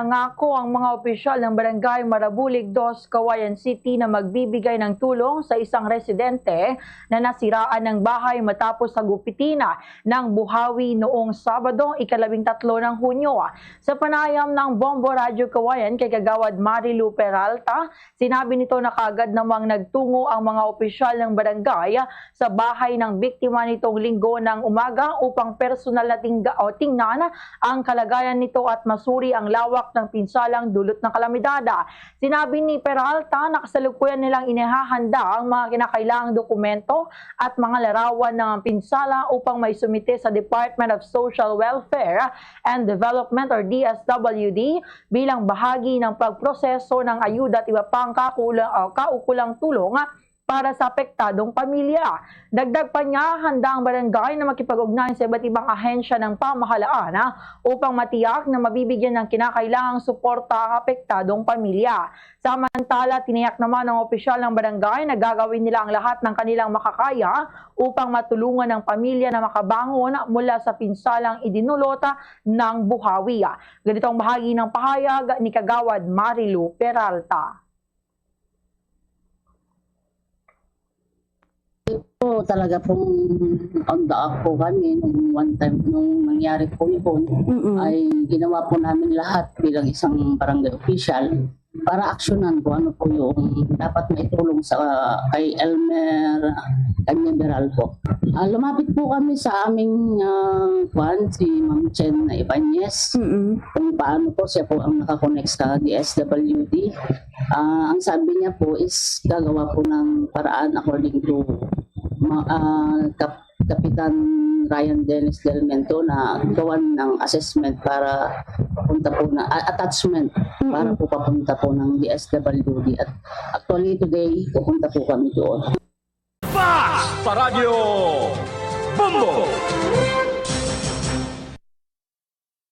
Nangako ang mga opisyal ng Barangay Marabulig 2, Cauayan City na magbibigay ng tulong sa isang residente na nasiraan ng bahay matapos sagupitina ng buhawi noong Sabado, ika-13 ng Hunyo. Sa panayam ng Bombo Radyo Cauayan kay Kagawad Marilu Peralta, sinabi nito na kaagad namang nagtungo ang mga opisyal ng barangay sa bahay ng biktima nitong Linggo ng umaga upang personal na tingnan ang kalagayan nito at masuri ang lawak ng pinsalang dulot ng kalamidad. Sinabi ni Peralta na kasalukuyan nilang inihahanda ang mga kinakailangang dokumento at mga larawan ng pinsala upang may sumite sa Department of Social Welfare and Development or DSWD bilang bahagi ng pagproseso ng ayuda at iba pang kaukulang tulong para sa apektadong pamilya. Dagdag pa niya, handa ang barangay na makipag-ugnayan sa iba't ibang ahensya ng pamahalaan upang matiyak na mabibigyan ng kinakailangang suporta ang apektadong pamilya. Samantala, tiniyak naman ng opisyal ng barangay na gagawin nila ang lahat ng kanilang makakaya upang matulungan ang pamilya na makabangon mula sa pinsalang idinulota ng buhawi. Ganitong bahagi ng pahayag ni Kagawad Marilu Peralta. Po talaga pong on-the-up po kami nung one time nung nangyari po yun ay ginawa po namin lahat bilang isang barangay official para aksyonan po ano po yung dapat maitulong sa kay Elmer Canyaveral po. Lumapit po kami sa aming si Ma'am Chen Ibanez kung paano po siya po ang nakakonect sa DSWD. Ang sabi niya po is gagawa po ng paraan according to Kapitan Ryan Dennis Del Mento na gawan ng assessment para papunta po na attachment para po papunta po ng DSWD at actually today pupunta po kami doon. Sa Radyo Bombo!